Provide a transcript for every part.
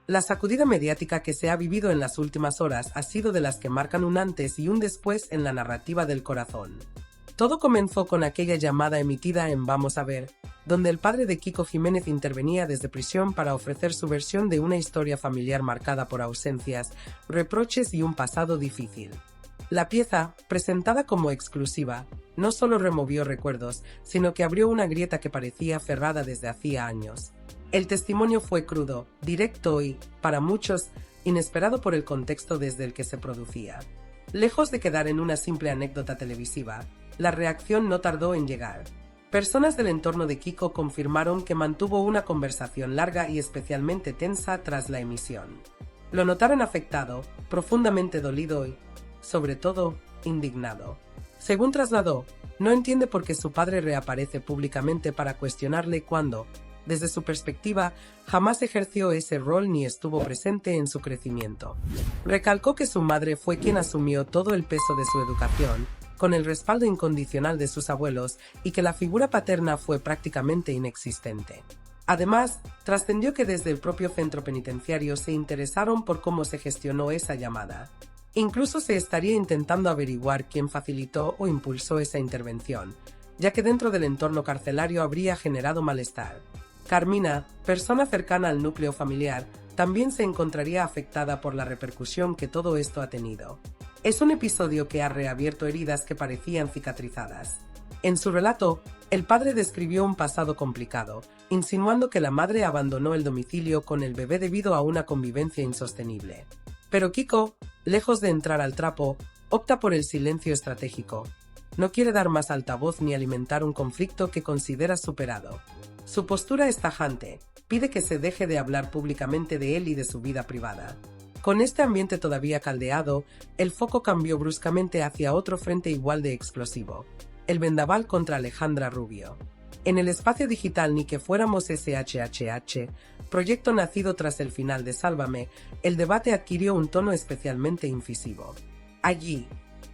La sacudida mediática que se ha vivido en las últimas horas ha sido de las que marcan un antes y un después en la narrativa del corazón. Todo comenzó con aquella llamada emitida en Vamos a ver, donde el padre de Kiko Jiménez intervenía desde prisión para ofrecer su versión de una historia familiar marcada por ausencias, reproches y un pasado difícil. La pieza, presentada como exclusiva, no solo removió recuerdos, sino que abrió una grieta que parecía cerrada desde hacía años. El testimonio fue crudo, directo y, para muchos, inesperado por el contexto desde el que se producía. Lejos de quedar en una simple anécdota televisiva, la reacción no tardó en llegar. Personas del entorno de Kiko confirmaron que mantuvo una conversación larga y especialmente tensa tras la emisión. Lo notaron afectado, profundamente dolido y, sobre todo, indignado. Según trasladó, no entiende por qué su padre reaparece públicamente para cuestionarle cuando, desde su perspectiva, jamás ejerció ese rol ni estuvo presente en su crecimiento. Recalcó que su madre fue quien asumió todo el peso de su educación, con el respaldo incondicional de sus abuelos, y que la figura paterna fue prácticamente inexistente. Además, trascendió que desde el propio centro penitenciario se interesaron por cómo se gestionó esa llamada. Incluso se estaría intentando averiguar quién facilitó o impulsó esa intervención, ya que dentro del entorno carcelario habría generado malestar. Carmina, persona cercana al núcleo familiar, también se encontraría afectada por la repercusión que todo esto ha tenido. Es un episodio que ha reabierto heridas que parecían cicatrizadas. En su relato, el padre describió un pasado complicado, insinuando que la madre abandonó el domicilio con el bebé debido a una convivencia insostenible. Pero Kiko, lejos de entrar al trapo, opta por el silencio estratégico. No quiere dar más altavoz ni alimentar un conflicto que considera superado. Su postura es tajante, pide que se deje de hablar públicamente de él y de su vida privada. Con este ambiente todavía caldeado, el foco cambió bruscamente hacia otro frente igual de explosivo: el vendaval contra Alejandra Rubio. En el espacio digital Ni que fuéramos SHHH, proyecto nacido tras el final de Sálvame, el debate adquirió un tono especialmente incisivo. Allí,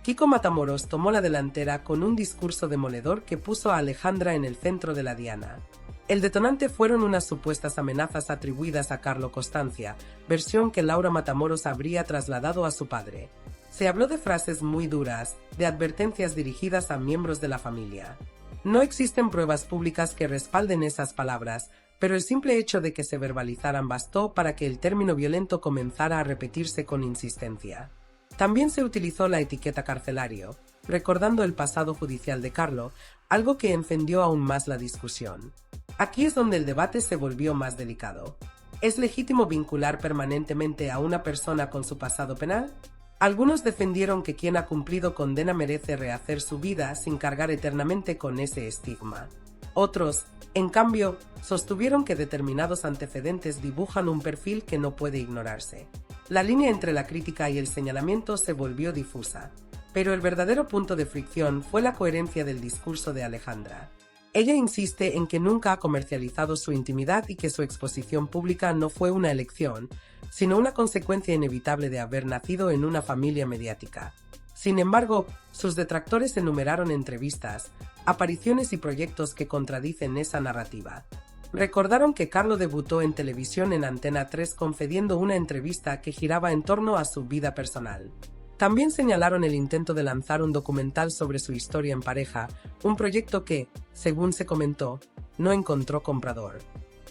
Kiko Matamoros tomó la delantera con un discurso demoledor que puso a Alejandra en el centro de la diana. El detonante fueron unas supuestas amenazas atribuidas a Carlo Costancia, versión que Laura Matamoros habría trasladado a su padre. Se habló de frases muy duras, de advertencias dirigidas a miembros de la familia. No existen pruebas públicas que respalden esas palabras, pero el simple hecho de que se verbalizaran bastó para que el término violento comenzara a repetirse con insistencia. También se utilizó la etiqueta carcelario, recordando el pasado judicial de Carlo, algo que encendió aún más la discusión. Aquí es donde el debate se volvió más delicado. ¿Es legítimo vincular permanentemente a una persona con su pasado penal? Algunos defendieron que quien ha cumplido condena merece rehacer su vida sin cargar eternamente con ese estigma. Otros, en cambio, sostuvieron que determinados antecedentes dibujan un perfil que no puede ignorarse. La línea entre la crítica y el señalamiento se volvió difusa, pero el verdadero punto de fricción fue la coherencia del discurso de Alejandra. Ella insiste en que nunca ha comercializado su intimidad y que su exposición pública no fue una elección, sino una consecuencia inevitable de haber nacido en una familia mediática. Sin embargo, sus detractores enumeraron entrevistas, apariciones y proyectos que contradicen esa narrativa. Recordaron que Carlo debutó en televisión en Antena 3 concediendo una entrevista que giraba en torno a su vida personal. También señalaron el intento de lanzar un documental sobre su historia en pareja, un proyecto que, según se comentó, no encontró comprador.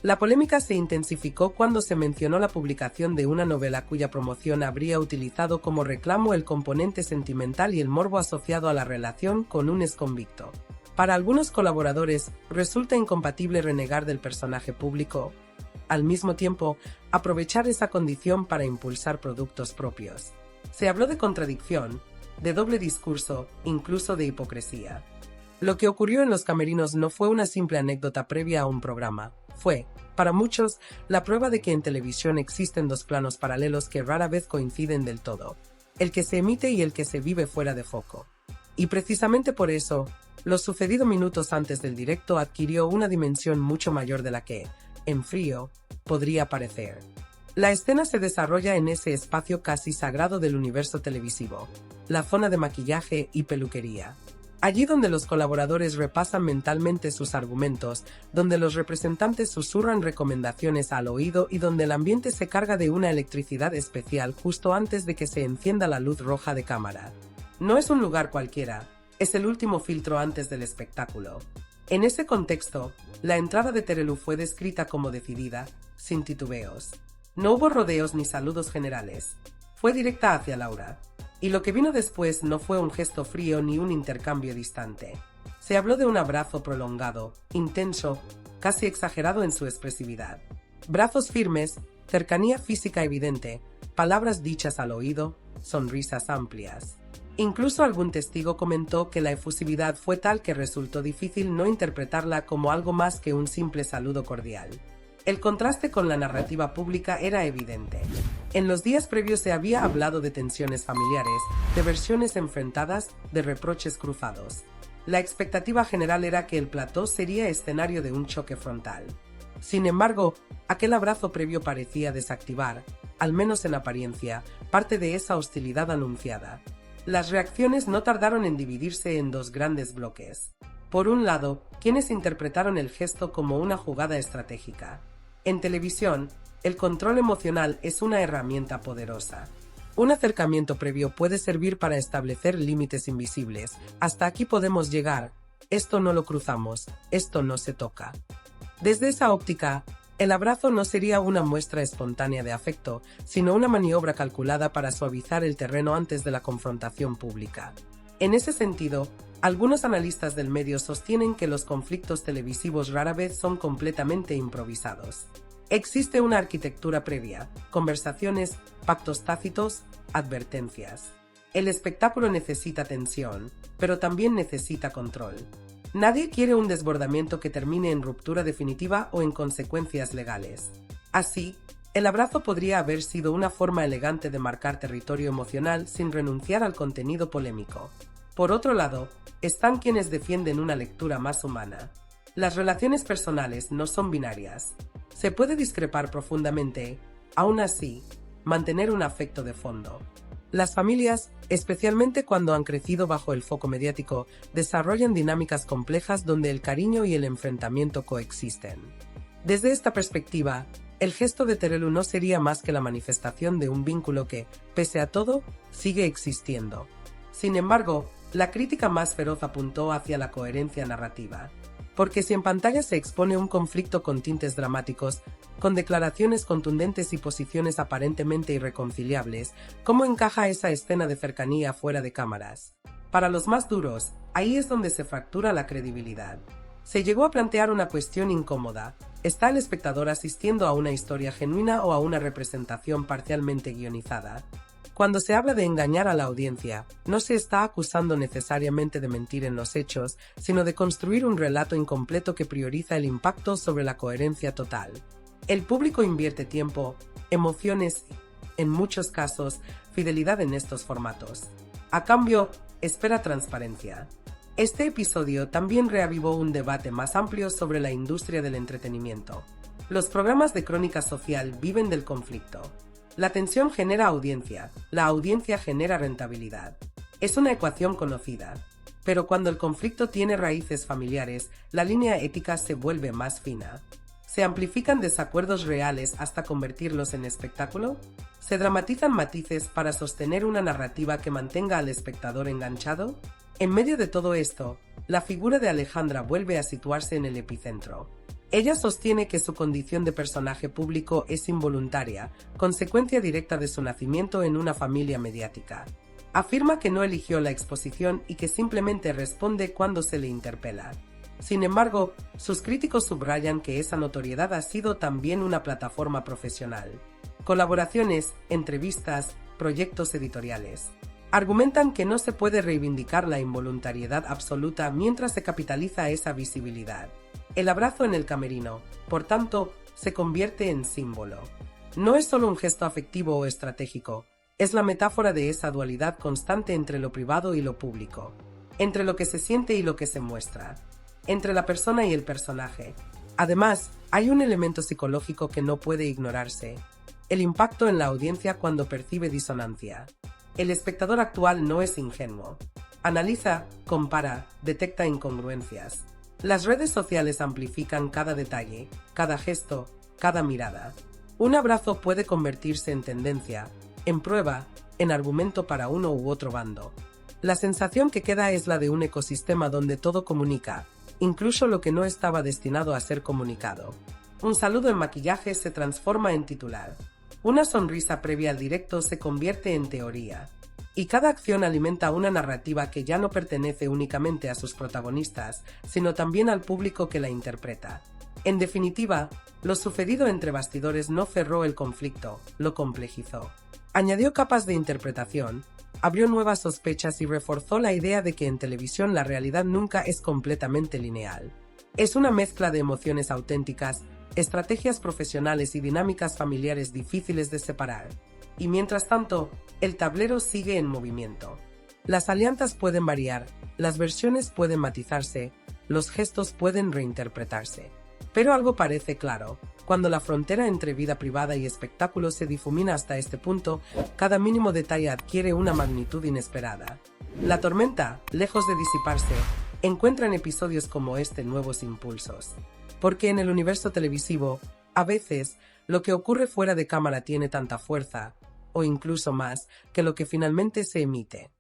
La polémica se intensificó cuando se mencionó la publicación de una novela cuya promoción habría utilizado como reclamo el componente sentimental y el morbo asociado a la relación con un exconvicto. Para algunos colaboradores, resulta incompatible renegar del personaje público, al mismo tiempo, aprovechar esa condición para impulsar productos propios. Se habló de contradicción, de doble discurso, incluso de hipocresía. Lo que ocurrió en los camerinos no fue una simple anécdota previa a un programa, fue, para muchos, la prueba de que en televisión existen dos planos paralelos que rara vez coinciden del todo, el que se emite y el que se vive fuera de foco. Y precisamente por eso, lo sucedido minutos antes del directo adquirió una dimensión mucho mayor de la que, en frío, podría parecer. La escena se desarrolla en ese espacio casi sagrado del universo televisivo, la zona de maquillaje y peluquería. Allí donde los colaboradores repasan mentalmente sus argumentos, donde los representantes susurran recomendaciones al oído y donde el ambiente se carga de una electricidad especial justo antes de que se encienda la luz roja de cámara. No es un lugar cualquiera, es el último filtro antes del espectáculo. En ese contexto, la entrada de Terelu fue descrita como decidida, sin titubeos. No hubo rodeos ni saludos generales. Fue directa hacia Laura. Y lo que vino después no fue un gesto frío ni un intercambio distante. Se habló de un abrazo prolongado, intenso, casi exagerado en su expresividad. Brazos firmes, cercanía física evidente, palabras dichas al oído, sonrisas amplias. Incluso algún testigo comentó que la efusividad fue tal que resultó difícil no interpretarla como algo más que un simple saludo cordial. El contraste con la narrativa pública era evidente. En los días previos se había hablado de tensiones familiares, de versiones enfrentadas, de reproches cruzados. La expectativa general era que el plató sería escenario de un choque frontal. Sin embargo, aquel abrazo previo parecía desactivar, al menos en apariencia, parte de esa hostilidad anunciada. Las reacciones no tardaron en dividirse en dos grandes bloques. Por un lado, quienes interpretaron el gesto como una jugada estratégica. En televisión, el control emocional es una herramienta poderosa. Un acercamiento previo puede servir para establecer límites invisibles. Hasta aquí podemos llegar, esto no lo cruzamos, esto no se toca. Desde esa óptica, el abrazo no sería una muestra espontánea de afecto, sino una maniobra calculada para suavizar el terreno antes de la confrontación pública. En ese sentido, algunos analistas del medio sostienen que los conflictos televisivos rara vez son completamente improvisados. Existe una arquitectura previa, conversaciones, pactos tácitos, advertencias. El espectáculo necesita tensión, pero también necesita control. Nadie quiere un desbordamiento que termine en ruptura definitiva o en consecuencias legales. Así, el abrazo podría haber sido una forma elegante de marcar territorio emocional sin renunciar al contenido polémico. Por otro lado, están quienes defienden una lectura más humana. Las relaciones personales no son binarias. Se puede discrepar profundamente, aún así, mantener un afecto de fondo. Las familias, especialmente cuando han crecido bajo el foco mediático, desarrollan dinámicas complejas donde el cariño y el enfrentamiento coexisten. Desde esta perspectiva, el gesto de Terelu no sería más que la manifestación de un vínculo que, pese a todo, sigue existiendo. Sin embargo, la crítica más feroz apuntó hacia la coherencia narrativa. Porque si en pantalla se expone un conflicto con tintes dramáticos, con declaraciones contundentes y posiciones aparentemente irreconciliables, ¿cómo encaja esa escena de cercanía fuera de cámaras? Para los más duros, ahí es donde se fractura la credibilidad. Se llegó a plantear una cuestión incómoda. ¿Está el espectador asistiendo a una historia genuina o a una representación parcialmente guionizada? Cuando se habla de engañar a la audiencia, no se está acusando necesariamente de mentir en los hechos, sino de construir un relato incompleto que prioriza el impacto sobre la coherencia total. El público invierte tiempo, emociones y, en muchos casos, fidelidad en estos formatos. A cambio, espera transparencia. Este episodio también reavivó un debate más amplio sobre la industria del entretenimiento. Los programas de crónica social viven del conflicto. La tensión genera audiencia, la audiencia genera rentabilidad. Es una ecuación conocida. Pero cuando el conflicto tiene raíces familiares, la línea ética se vuelve más fina. ¿Se amplifican desacuerdos reales hasta convertirlos en espectáculo? ¿Se dramatizan matices para sostener una narrativa que mantenga al espectador enganchado? En medio de todo esto, la figura de Alejandra vuelve a situarse en el epicentro. Ella sostiene que su condición de personaje público es involuntaria, consecuencia directa de su nacimiento en una familia mediática. Afirma que no eligió la exposición y que simplemente responde cuando se le interpela. Sin embargo, sus críticos subrayan que esa notoriedad ha sido también una plataforma profesional. Colaboraciones, entrevistas, proyectos editoriales. Argumentan que no se puede reivindicar la involuntariedad absoluta mientras se capitaliza esa visibilidad. El abrazo en el camerino, por tanto, se convierte en símbolo. No es solo un gesto afectivo o estratégico, es la metáfora de esa dualidad constante entre lo privado y lo público, entre lo que se siente y lo que se muestra, entre la persona y el personaje. Además, hay un elemento psicológico que no puede ignorarse: el impacto en la audiencia cuando percibe disonancia. El espectador actual no es ingenuo. Analiza, compara, detecta incongruencias. Las redes sociales amplifican cada detalle, cada gesto, cada mirada. Un abrazo puede convertirse en tendencia, en prueba, en argumento para uno u otro bando. La sensación que queda es la de un ecosistema donde todo comunica, incluso lo que no estaba destinado a ser comunicado. Un saludo en maquillaje se transforma en titular. Una sonrisa previa al directo se convierte en teoría. Y cada acción alimenta una narrativa que ya no pertenece únicamente a sus protagonistas, sino también al público que la interpreta. En definitiva, lo sucedido entre bastidores no cerró el conflicto, lo complejizó. Añadió capas de interpretación, abrió nuevas sospechas y reforzó la idea de que en televisión la realidad nunca es completamente lineal. Es una mezcla de emociones auténticas, estrategias profesionales y dinámicas familiares difíciles de separar. Y mientras tanto, el tablero sigue en movimiento. Las alianzas pueden variar, las versiones pueden matizarse, los gestos pueden reinterpretarse. Pero algo parece claro: cuando la frontera entre vida privada y espectáculo se difumina hasta este punto, cada mínimo detalle adquiere una magnitud inesperada. La tormenta, lejos de disiparse, encuentra en episodios como este nuevos impulsos. Porque en el universo televisivo, a veces, lo que ocurre fuera de cámara tiene tanta fuerza, o incluso más, que lo que finalmente se emite.